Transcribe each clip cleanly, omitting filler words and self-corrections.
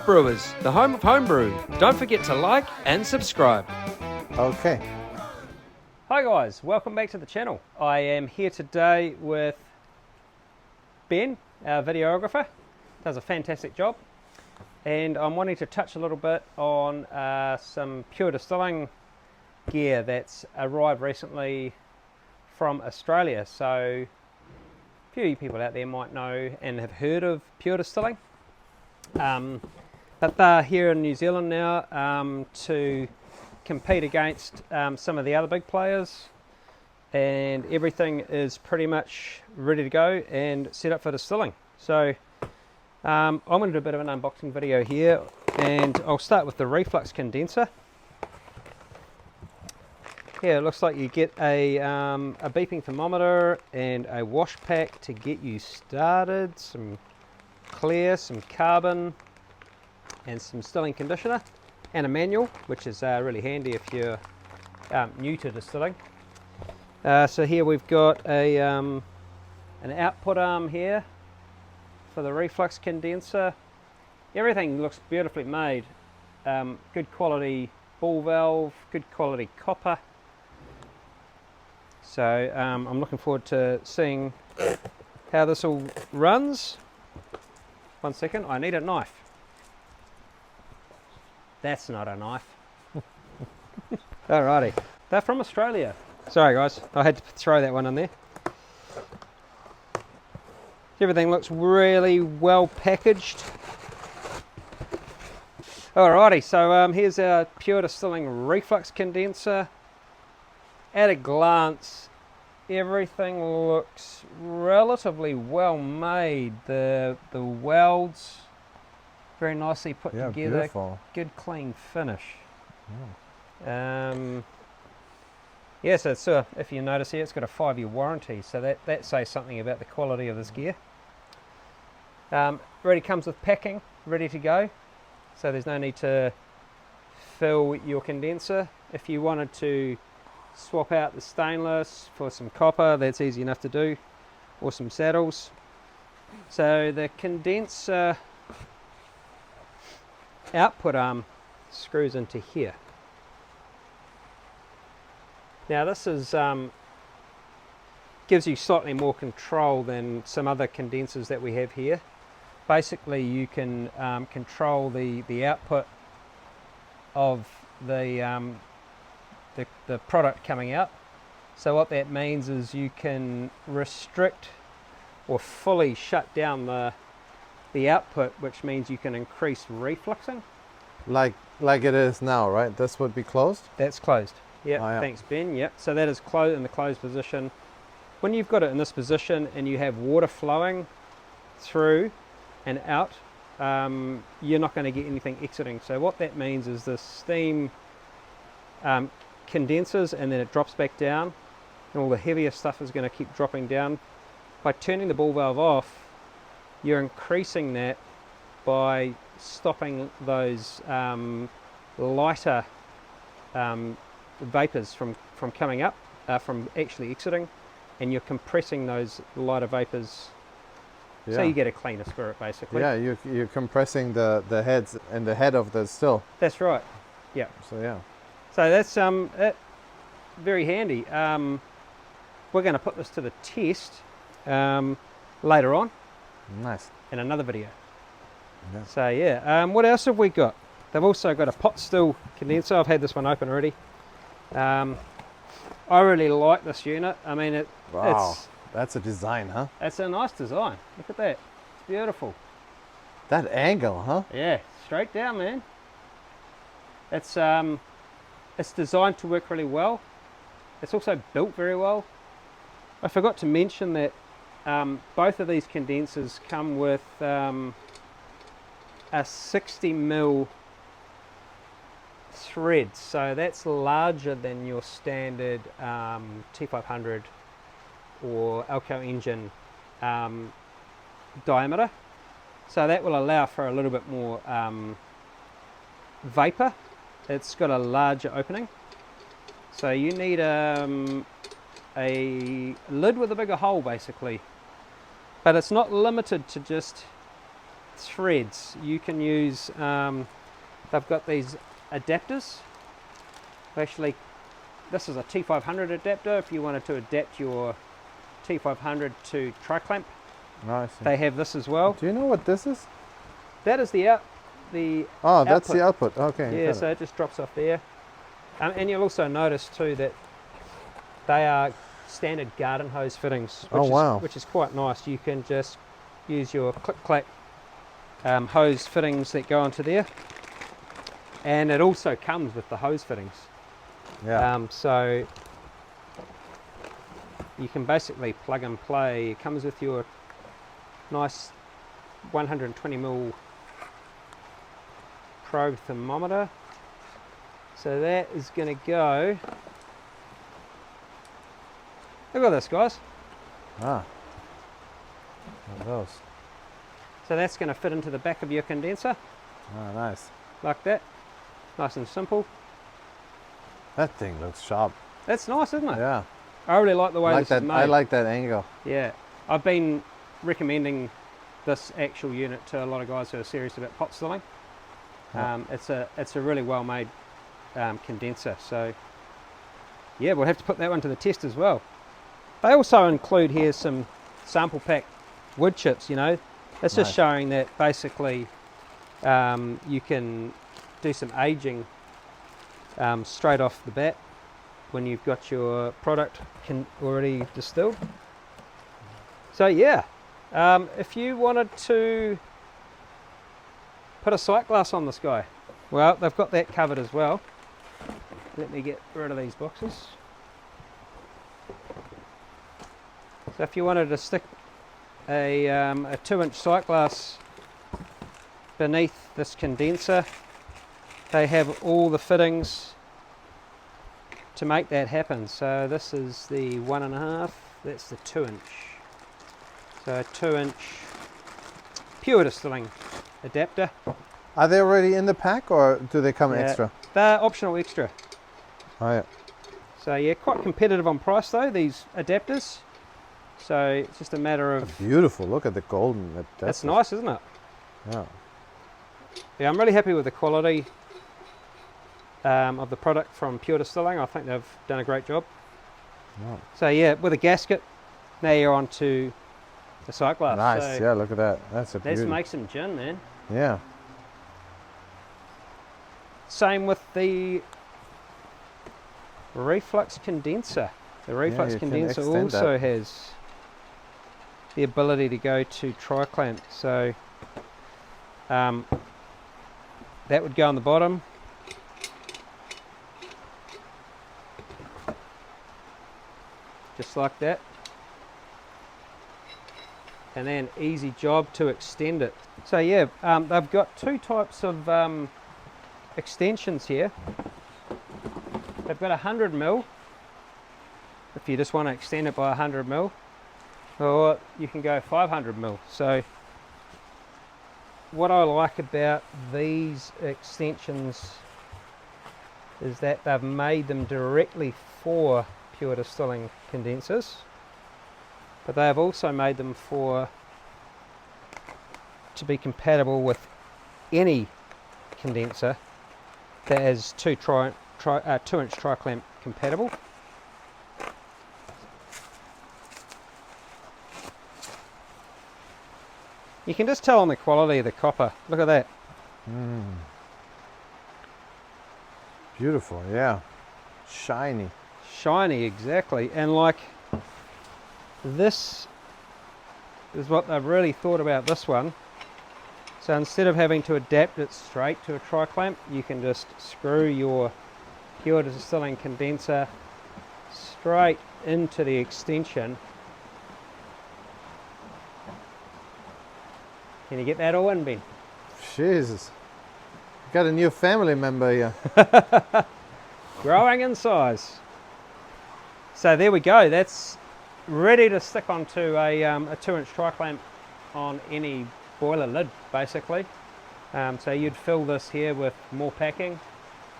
of Brewers, the home of homebrew. Don't forget to like and subscribe. Okay. Hi guys, welcome back to the channel. I am here today with Ben, our videographer. Does a fantastic job. And I'm wanting to touch a little bit on some Pure Distilling gear that's arrived recently from Australia. So a few people out there might know and have heard of Pure Distilling. But they're here in New Zealand now to compete against some of the other big players, and everything is pretty much ready to go and set up for distilling. So I'm going to do a bit of an unboxing video here, and I'll start with the Reflux condenser. Here it looks like you get a beeping thermometer and a wash pack to get you started, some clear, some carbon, and some distilling conditioner, and a manual, which is really handy if you're new to distilling. So here we've got an output arm here for the Reflux condenser. Everything looks beautifully made. Good quality ball valve, good quality copper. So I'm looking forward to seeing how this all runs. 1 second, I need a knife. That's not a knife. Alrighty, they're from Australia. Sorry guys, I had to throw that one in there. Everything looks really well packaged. Alrighty, so here's our Pure Distilling Reflux condenser. At a glance, everything looks relatively well made. The welds very nicely put together. Beautiful. Good clean finish. Yeah, so if you notice here, it's got a 5-year warranty, so that says something about the quality of this gear. Already comes with packing, ready to go, so there's no need to fill your condenser. If you wanted to swap out the stainless for some copper, that's easy enough to do, or some saddles. So the condenser output arm screws into here. Now this is gives you slightly more control than some other condensers that we have here. Basically you can control the output of the product coming out. So what that means is you can restrict or fully shut down the output, which means you can increase refluxing. Like it is now, right? This would be closed? That's closed. Yep. Oh, yeah. Thanks Ben. Yep. So that is closed in the closed position. When you've got it in this position and you have water flowing through and out, you're not going to get anything exiting. So what that means is the steam condenses and then it drops back down, and all the heavier stuff is going to keep dropping down. By turning the ball valve off, you're increasing that by stopping those lighter vapors from coming up, from actually exiting, and you're compressing those lighter vapors. Yeah. So you get a cleaner spirit basically. Yeah, you're compressing the heads and the head of the still. That's right. Yeah. So yeah. So that's very handy. We're going to put this to the test later on Nice. in another video. Yeah. So yeah, what else have we got? They've also got a pot still condenser. I've had this one open already. I really like this unit. I mean, Wow, that's a design, huh? it's a nice design. Look at that. It's beautiful. That angle, huh? Yeah, straight down, man. It's designed to work really well. It's also built very well. I forgot to mention that both of these condensers come with a 60mm thread, so that's larger than your standard T500 or Alco Engine diameter. So that will allow for a little bit more vapor. It's got a larger opening, so you need a lid with a bigger hole basically, but it's not limited to just threads. You can use, they've got these adapters. Actually, this is a T500 adapter. If you wanted to adapt your T500 to tri-clamp, I see. they have this as well. Do you know what this is? That is the Oh, that's output. the output. Okay. Yeah, so it just drops off there. And you'll also notice too that they are standard garden hose fittings, which, Oh, wow. which is quite nice. You can just use your click-clack hose fittings that go onto there. And it also comes with the hose fittings. Yeah. So you can basically plug and play. It comes with your nice 120mm probe thermometer. So that is going to go. Look at this, guys. Ah. One of those. So that's going to fit into the back of your condenser, Ah, nice. like that. Nice and simple. That thing looks sharp. That's nice, isn't it? Yeah. I really like the way Like this is that. made. I like that angle. Yeah, I've been recommending this actual unit to a lot of guys who are serious about pot stilling. Yeah. It's a really well made condenser. So yeah, we'll have to put that one to the test as well. They also include here some sample pack wood chips. You know, it's just Nice. showing that basically you can do some aging straight off the bat when you've got your product already distilled. So yeah, if you wanted to put a sight glass on this guy, well, they've got that covered as well. Let me get rid of these boxes. So if you wanted to stick a 2-inch sight glass beneath this condenser, they have all the fittings to make that happen. So this is the 1.5, that's the 2-inch. So a 2-inch Pure Distilling adapter. Are they already in the pack or do they come Yeah, extra? they're optional extra. Oh yeah. So yeah, quite competitive on price though, these adapters. So it's just a matter of, Beautiful. Look at the golden. that's nice, isn't it? Yeah. Yeah, I'm really happy with the quality of the product from Pure Distilling. I think they've done a great job. Yeah. So yeah, with a gasket, now you're on to the sight glass. Nice. So Yeah. Look at that. That's a let's beauty. make some gin, man. Yeah. Same with the reflux condenser. The reflux you can condenser extend also that. has the ability to go to tri-clamp. So that would go on the bottom. Just like that. And then easy job to extend it. So yeah, they've got two types of extensions here. They've got 100mm, if you just want to extend it by 100mm, or you can go 500mm. So what I like about these extensions is that they've made them directly for Pure Distilling condensers, but they have also made them to be compatible with any condenser that is 2-inch tri-clamp compatible. You can just tell on the quality of the copper. Look at that. Beautiful. Yeah. Shiny. Shiny, exactly. And like, this is what they've really thought about this one. So instead of having to adapt it straight to a tri-clamp, you can just screw your Pure Distilling condenser straight into the extension. Can you get that all in, Ben? Jesus. Got a new family member here. Growing in size. So there we go. That's ready to stick onto a 2-inch tri-clamp on any boiler lid, basically. So you'd fill this here with more packing.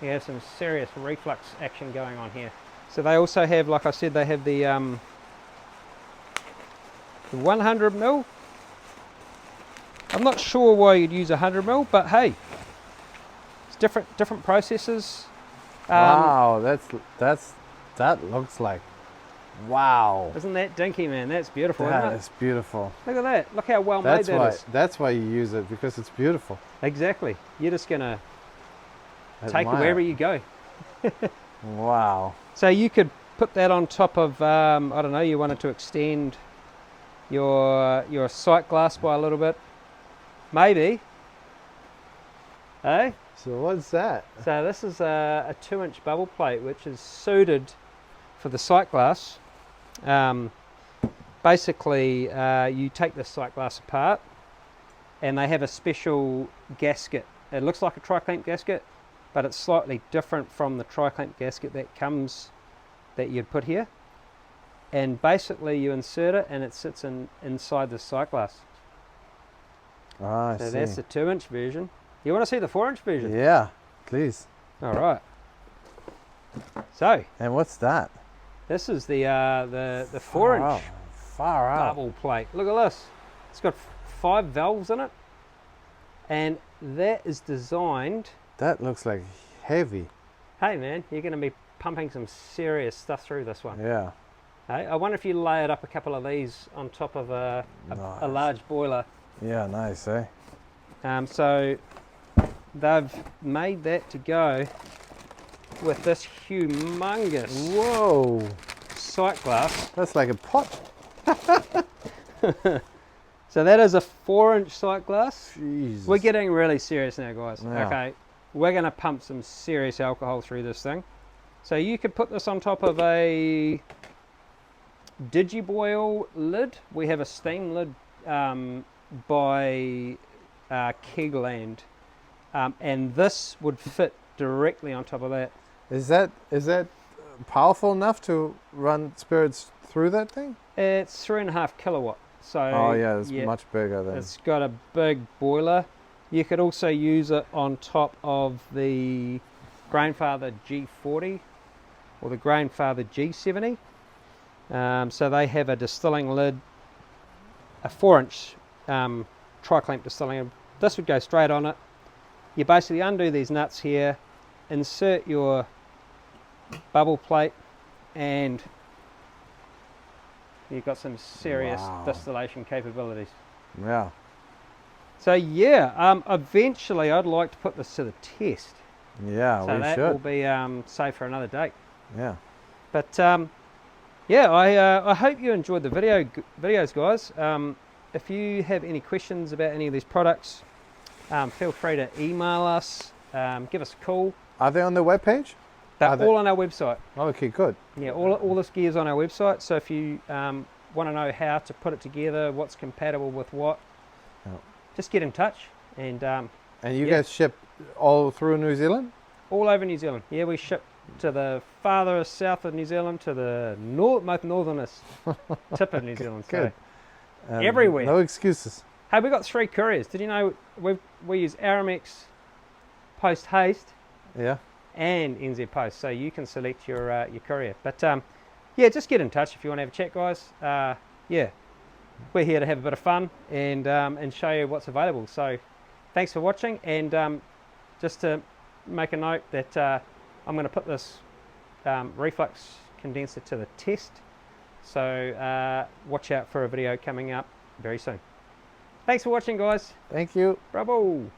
You have some serious reflux action going on here. So they also have, like I said, they have the 100mm I'm not sure why you'd use 100 ml, but hey, it's different processes. Wow, that looks like, wow. Isn't that dinky, man? That's beautiful, That isn't it? is beautiful. Look at that. Look how well made that is. That's why you use it, because it's beautiful. Exactly. You're just going to take it Admire. wherever you go. Wow. So you could put that on top of, I don't know, you wanted to extend your sight glass by a little bit. Maybe. Eh? So what's that? So this is a 2-inch bubble plate which is suited for the sight glass. Basically, you take the sight glass apart and they have a special gasket. It looks like a tri-clamp gasket, but it's slightly different from the tri-clamp gasket that you'd put here. And basically you insert it and it sits inside the sight glass. Ah, I So see. that's the 2-inch version. You want to see the 4-inch version? Yeah, please. All right. So And what's that? this is the 4-inch Far out. bubble plate. Look at this. It's got 5 valves in it, and that is designed. That looks like heavy. Hey man, you're going to be pumping some serious stuff through this one. Yeah. Hey, I wonder if you layered up a couple of these on top of a Nice. large boiler. Yeah, nice, eh? So they've made that to go with this humongous Whoa. sight glass. That's like a pot. So that is a 4-inch sight glass. Jesus. We're getting really serious now, guys. Yeah. Okay, we're going to pump some serious alcohol through this thing. So you could put this on top of a Digiboil lid. We have a steam lid by Kegland, and this would fit directly on top of that. Is that powerful enough to run spirits through that thing? It's 3.5 kilowatt. So Oh yeah, it's much bigger than. it's got a big boiler. You could also use it on top of the Grainfather G40 or the Grainfather G70. So they have a distilling lid, a 4-inch tri-clamp distilling. This would go straight on it. You basically undo these nuts here, insert your bubble plate, and you've got some serious Wow. distillation capabilities. Yeah. So yeah, eventually I'd like to put this to the test. Yeah, So we that should. will be saved for another date. Yeah. But yeah, I hope you enjoyed the videos, guys. If you have any questions about any of these products, feel free to email us, give us a call. Are they on the webpage? They're Are they- all on our website. Okay, good. Yeah, all this gear's on our website. So if you want to know how to put it together, what's compatible with what, Yeah. just get in touch. And And you Yeah. guys ship all through New Zealand? all over New Zealand. Yeah, we ship to the farthest south of New Zealand, to the most northernest tip of New Zealand. So, Good. everywhere. No excuses. hey, we got 3 couriers. Did you know we use Aramex, Post Haste, Yeah. and NZ Post, so you can select your courier. But yeah, just get in touch if you want to have a chat, guys. Yeah, we're here to have a bit of fun and show you what's available. So thanks for watching, and just to make a note that I'm going to put this reflux condenser to the test. So watch out for a video coming up very soon. Thanks for watching, guys. Thank you. Bravo.